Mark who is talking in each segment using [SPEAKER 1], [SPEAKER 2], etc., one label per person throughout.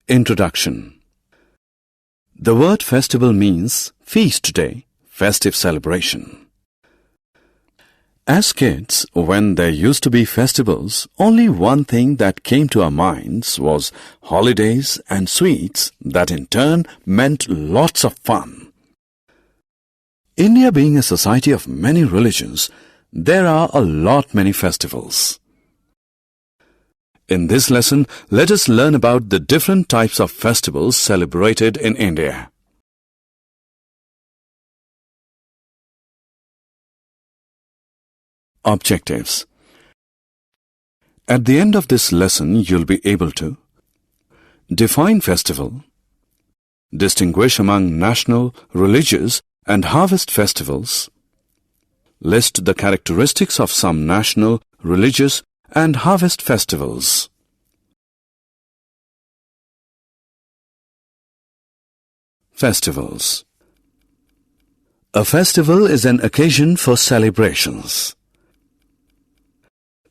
[SPEAKER 1] Introduction. The word festival means feast day, festive celebration. As kids, when there used to be festivals, only one thing that came to our minds was holidays and sweets that in turn meant lots of fun. India being a society of many religions, there are a lot many festivals. In this lesson, let us learn about the different types of festivals celebrated in India. Objectives. At the end of this lesson, you'll be able to define festival, distinguish among national, religious and harvest festivals, list the characteristics of some national, religious and harvest festivals. Festivals. A festival is an occasion for celebrations.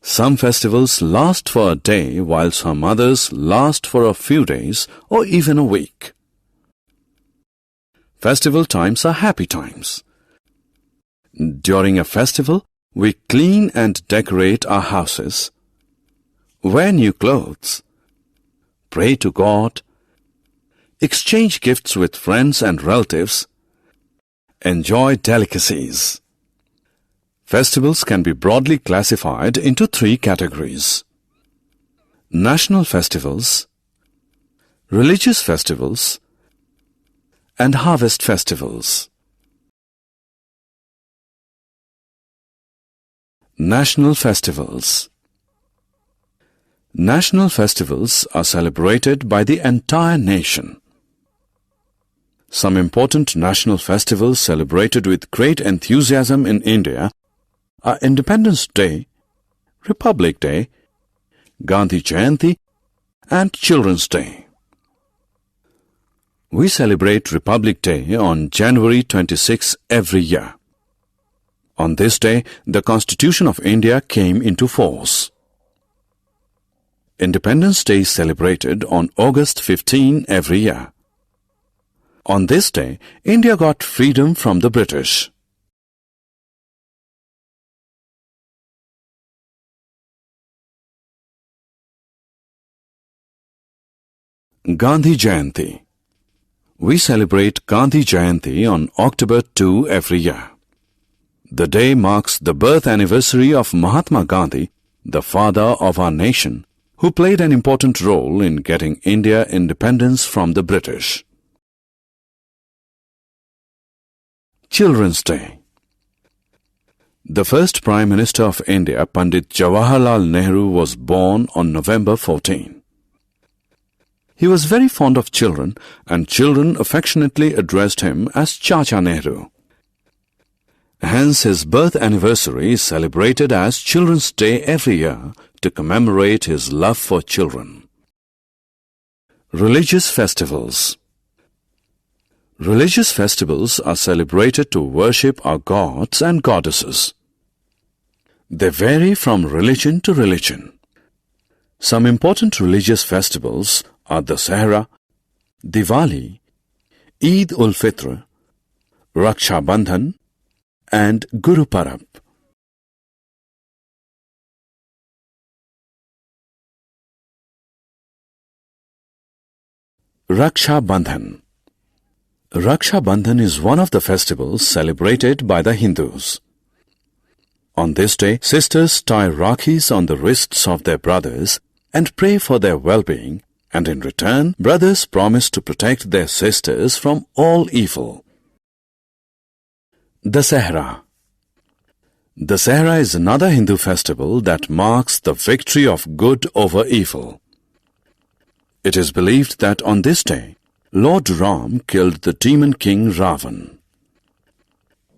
[SPEAKER 1] Some festivals last for a day, while some others last for a few days or even a week. Festival times are happy times. During a festival, we clean and decorate our houses, wear new clothes, pray to God, exchange gifts with friends and relatives, enjoy delicacies. Festivals can be broadly classified into three categories: national festivals, religious festivals, and harvest festivals. National festivals. National festivals are celebrated by the entire nation. Some important national festivals celebrated with great enthusiasm in India are Independence Day, Republic Day, Gandhi Jayanti, and Children's Day. We celebrate Republic Day on January 26 every year. On this day, the Constitution of India came into force. Independence Day is celebrated on August 15 every year. On this day, India got freedom from the British. Gandhi Jayanti. We celebrate Gandhi Jayanti on October 2 every year. The day marks the birth anniversary of Mahatma Gandhi, the father of our nation, who played an important role in getting India independence from the British. Children's Day. The first Prime Minister of India, Pandit Jawaharlal Nehru, was born on November 14. He was very fond of children, and children affectionately addressed him as Chacha Nehru. Hence, his birth anniversary is celebrated as Children's Day every year to commemorate his love for children. Religious festivals. Religious festivals are celebrated to worship our gods and goddesses. They vary from religion to religion. Some important religious festivals are Dasahra, Diwali, Eid ul Fitr, Raksha Bandhan, and Guru Parab. Raksha Bandhan. Raksha Bandhan is one of the festivals celebrated by the Hindus. On this day, sisters tie rakhis on the wrists of their brothers and pray for their well-being, and in return, brothers promise to protect their sisters from all evil. Dasahra. Dasahra is another Hindu festival that marks the victory of good over evil. It is believed that on this day, Lord Ram killed the demon king Ravan.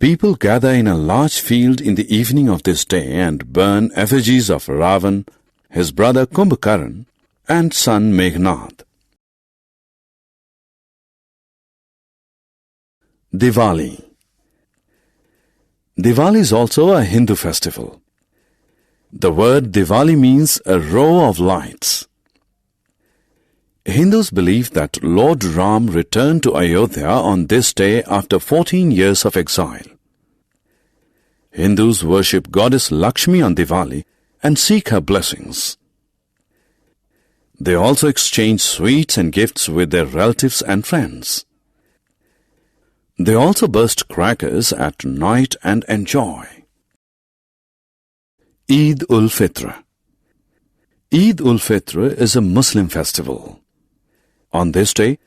[SPEAKER 1] People gather in a large field in the evening of this day and burn effigies of Ravan, his brother Kumbhakaran, and son Meghnad. Diwali. Diwali is also a Hindu festival. The word Diwali means a row of lights. Hindus believe that Lord Ram returned to Ayodhya on this day after 14 years of exile. Hindus worship goddess Lakshmi on Diwali and seek her blessings. They also exchange sweets and gifts with their relatives and friends. They also burst crackers at night and enjoy. Eid ul Fitr. Eid ul Fitr is a Muslim festival. On this day,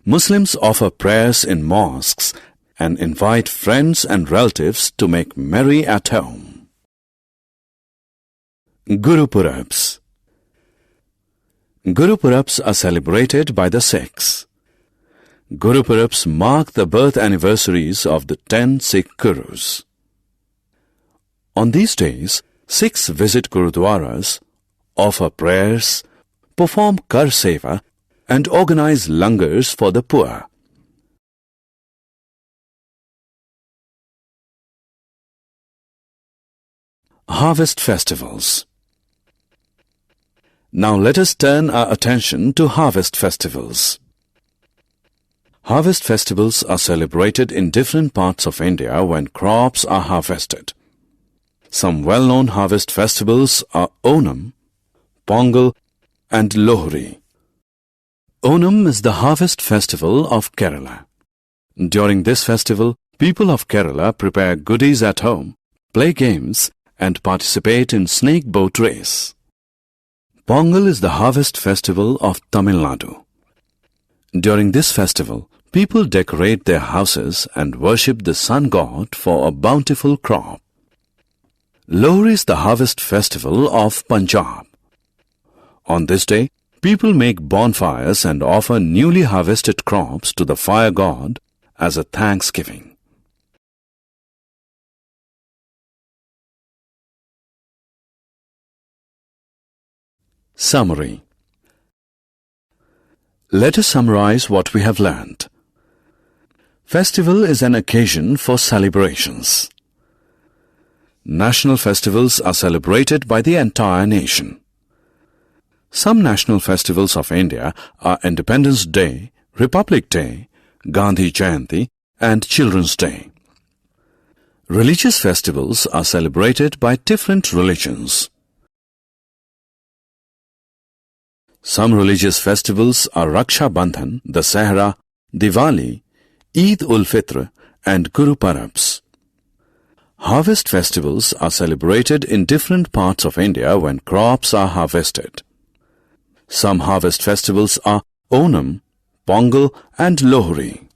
[SPEAKER 1] Muslims offer prayers in mosques and invite friends and relatives to make merry at home. Guru Purabs. Guru Purabs are celebrated by the Sikhs. Guru Purabs mark the birth anniversaries of the 10 Sikh Gurus. On these days, Sikhs visit Gurudwaras, offer prayers, perform Kar Seva, and organize langars for the poor. Harvest festivals. Now let us turn our attention to harvest festivals. Harvest festivals are celebrated in different parts of India when crops are harvested. Some well-known harvest festivals are Onam, Pongal, and Lohri. Onam is the harvest festival of Kerala. During this festival, people of Kerala prepare goodies at home, play games, and participate in snake boat race. Pongal is the harvest festival of Tamil Nadu. During this festival, people decorate their houses and worship the sun god for a bountiful crop. Lohri is the harvest festival of Punjab. On this day, people make bonfires and offer newly harvested crops to the fire god as a thanksgiving. Summary. Let us summarize what we have learned. Festival is an occasion for celebrations. National festivals are celebrated by the entire nation. Some national festivals of India are Independence Day, Republic Day, Gandhi Jayanti, and Children's Day. Religious festivals are celebrated by different religions. Some religious festivals are Raksha Bandhan, Dasahra, Diwali, Eid ul Fitr, and Guru Purabs. Harvest festivals are celebrated in different parts of India when crops are harvested. Some harvest festivals are Onam, Pongal, and Lohri.